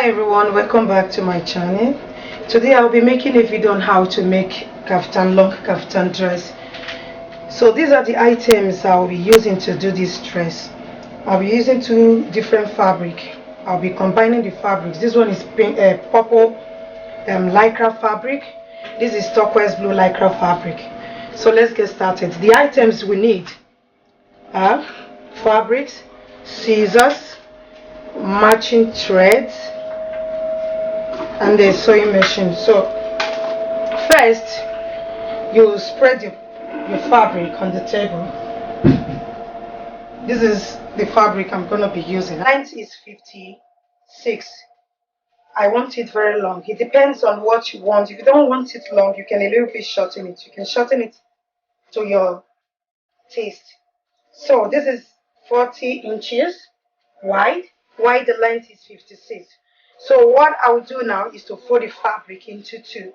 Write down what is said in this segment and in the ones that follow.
Hi everyone, welcome back to my channel. Today I'll be making a video on how to make long kaftan dress. So these are the items I'll be using to do this dress. I'll be using two different fabric. I'll be combining the fabrics. This one is pink, purple lycra fabric. This is turquoise blue lycra fabric. So let's get started. The items we need are fabrics, scissors, matching threads, and the sewing machine. So first you spread your fabric on the table. This is the fabric I'm going to be using. Length is 56. I want it very long. It depends on what you want. If you don't want it long, you can a little bit shorten it. You can shorten it to your taste. So this is 40 inches wide. Wide, the length is 56. So what I will do now is to fold the fabric into two.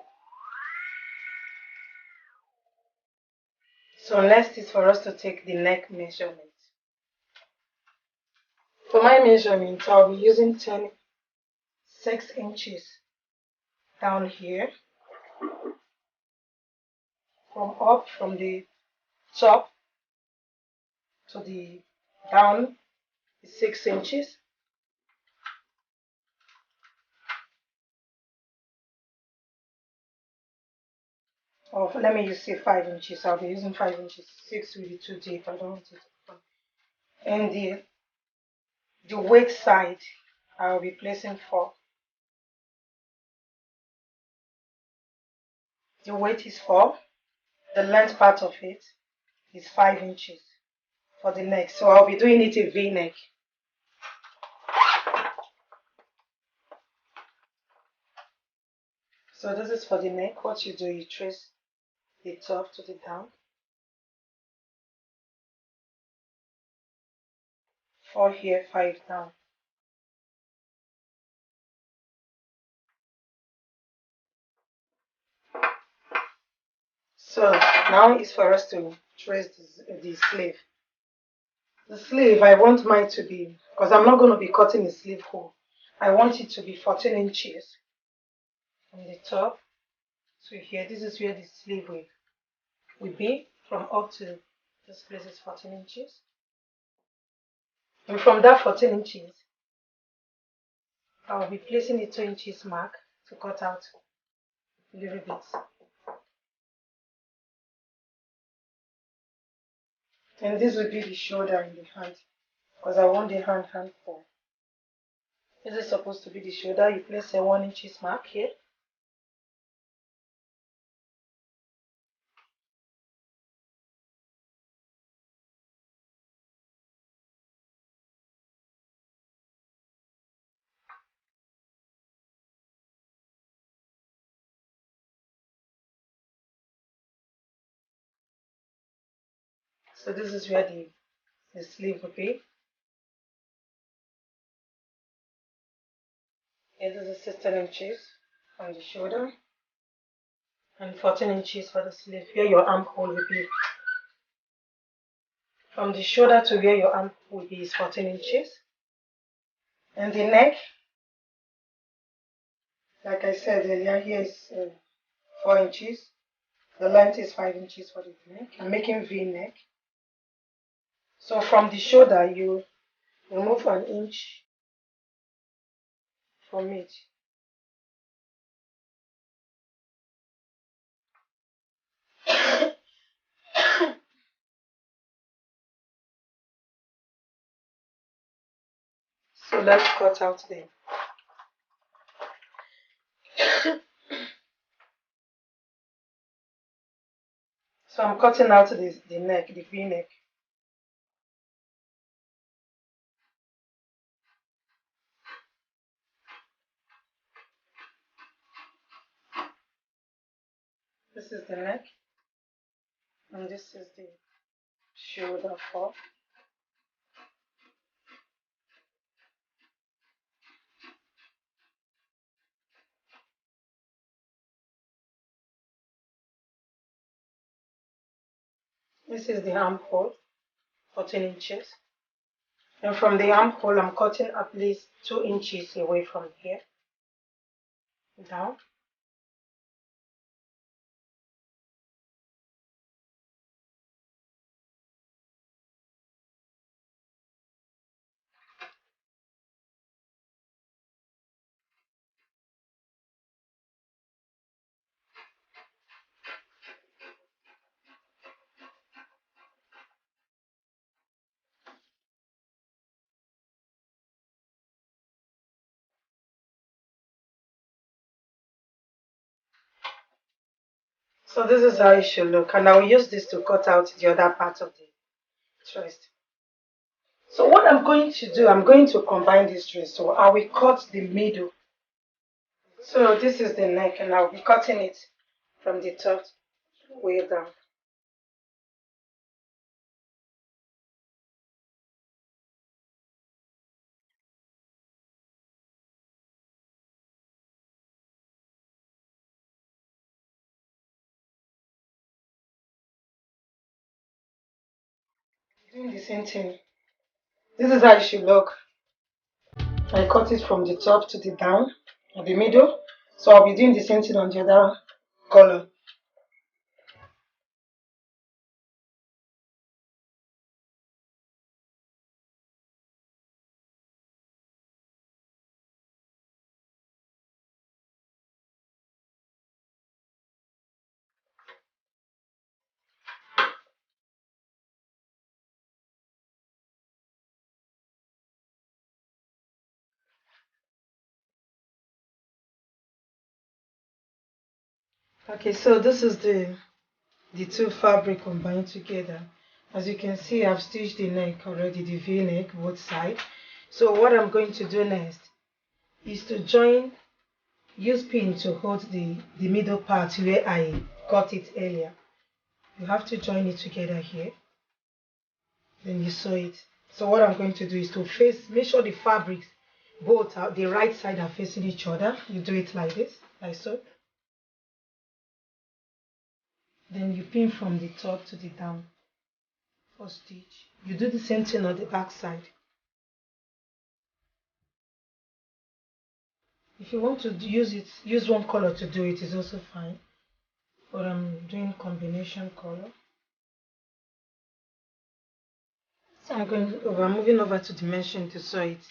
So next is for us to take the neck measurement. For my measurement, I'll be using 6 inches down here, from the top to the down is 6 inches. Or let me use say 5 inches. I'll be using 5 inches. 6 will be too deep. I don't want it. And the weight side, I'll be placing 4. The weight is 4. The length part of it is 5 inches for the neck. So I'll be doing it a V-neck. So this is for the neck. What you do, you trace the top to the down. 4 here, 5 down. So now it's for us to trace the sleeve. The sleeve, I want mine to be, because I'm not going to be cutting the sleeve hole, I want it to be 14 inches from the top to here. This is where the sleeve will be, from up to this place is 14 inches. And from that 14 inches, I will be placing the 2 inches mark to cut out a little bit. And this will be the shoulder and the hand, because I want the hand full. This is supposed to be the shoulder. You place a 1 inches mark here. So this is where the sleeve will be. Here this is 16 inches on the shoulder and 14 inches for the sleeve. Here your armhole will be. From the shoulder to where your arm will be is 14 inches. And the neck, like I said earlier, here is 4 inches. The length is 5 inches for the neck. I'm making V-neck. So from the shoulder, you remove 1 inch from it. So let's cut out the So I'm cutting out the neck, the V-neck. This is the neck, and this is the shoulder for. This is the armhole, 14 inches. And from the armhole, I'm cutting at least 2 inches away from here. down. So this is how it should look, and I'll use this to cut out the other part of the dress. So what I'm going to do, I'm going to combine this dress. So I will cut the middle. So this is the neck, and I'll be cutting it from the top way down. Doing the same thing. This is how it should look. I cut it from the top to the down, or the middle. So I'll be doing the same thing on the other color. Okay, so this is the two fabric combined together. As you can see, I've stitched the neck already, the V-neck, both sides. So what I'm going to do next is to join, use pin to hold the middle part where I cut it earlier. You have to join it together here, then you sew it. So what I'm going to do is to make sure the fabrics, both are, the right side are facing each other. You do it like this, like so. Then you pin from the top to the down for stitch. You do the same thing on the back side. If you want to use one color to do it is also fine. But I'm doing combination color. So I'm moving over to the machine to sew it.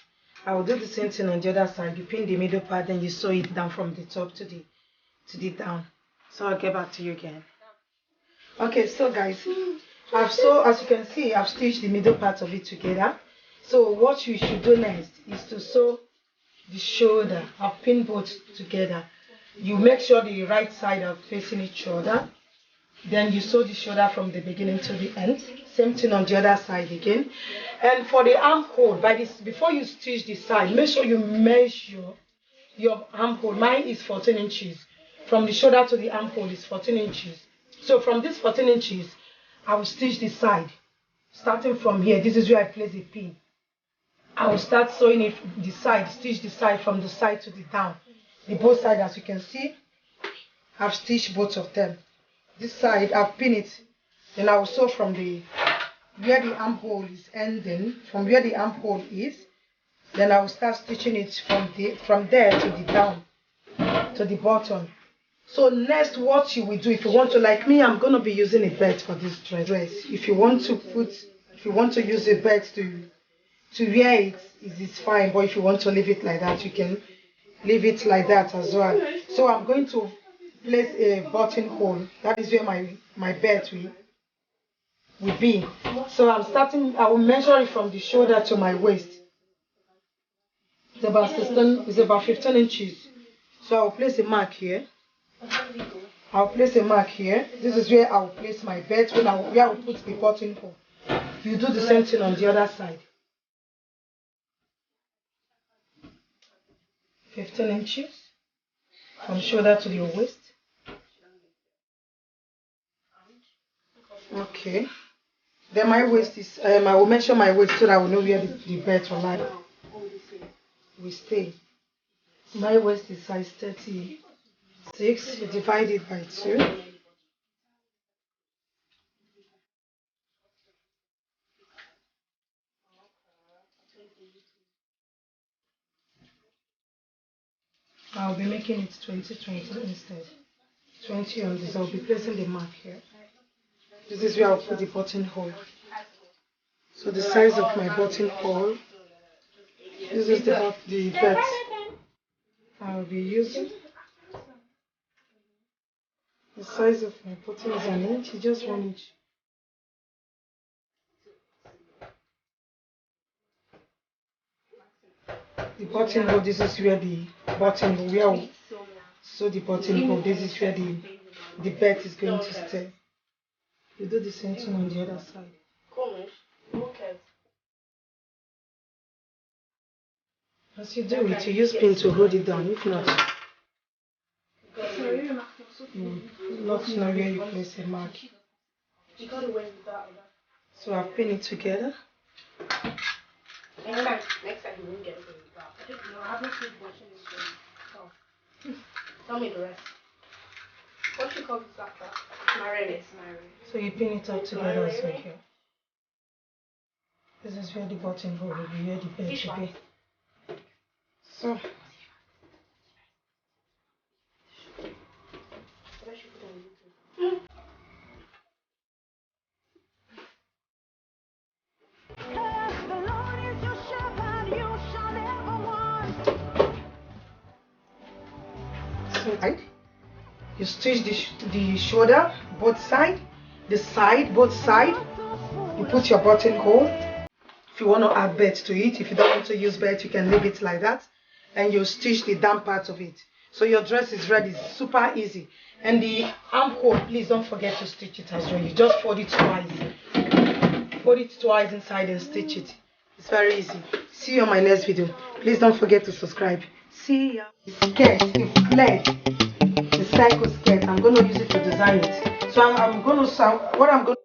I will do the same thing on the other side. You pin the middle part, then you sew it down from the top to the down. So I'll get back to you again. Okay, so guys, as you can see, I've stitched the middle part of it together. So what you should do next is to sew the shoulder. I've pinned both together. You make sure the right side are facing each other. Then you sew the shoulder from the beginning to the end. Same thing on the other side again. And for the armhole, before you stitch the side, make sure you measure your armhole. Mine is 14 inches. From the shoulder to the armhole is 14 inches. So from this 14 inches, I will stitch the side. Starting from here, this is where I place the pin. I will start sewing it the side, stitch the side from the side to the down. The both sides, as you can see, I've stitched both of them. This side, I've pinned it. Then I will sew from where the armhole is ending, from where the armhole is. Then I will start stitching it from there to the down, to the bottom. So next, what you will do, if you want to, like me, I'm gonna be using a belt for this dress. If you want to use a belt to wear it, it's fine. But if you want to leave it like that, you can leave it like that as well. So I'm going to place a buttonhole. That is where my belt will be. So I will measure it from the shoulder to my waist. It's about 15 inches. So I'll place a mark here. I'll place a mark here. This is where I'll place my belt, where I'll put the buttonhole. You do the same thing on the other side. 15 inches from shoulder to your waist. Okay. Then my waist is, I will measure my waist so that I will know where the belt will stay. My waist is size 36. You divide it by 2. I'll be making making it 2020 instead. 20 on this. I'll be placing the mark here. This is where I'll put the buttonhole. So the size of my buttonhole. This is the belt I'll be using. The size of my button is an inch, just 1 inch. The buttonhole, this is where the buttonhole, so the buttonhole, this is where the belt is going to stay. You do the same thing on the other side. As you do it, you use pin to hold it down. If not, not know where you place a mark. So I've pinned it together. Next time you won't get it. No, I haven't seen watching this. Tell me the rest. What you call this after? Marry. So you pin it up together as well here. This is where the buttonhole will be, where the belt should be. So you stitch the shoulder, both side, the side, both side. You put your buttonhole. If you want to add belt to it, if you don't want to use belt, you can leave it like that. And you stitch the down part of it. So your dress is ready, super easy. And the armhole, please don't forget to stitch it as well. You just fold it twice. Fold it twice inside and stitch it. It's very easy. See you on my next video. Please don't forget to subscribe. See ya. Skirt, the flared, the cycle skirt. I'm going to use it to design it. So what I'm going to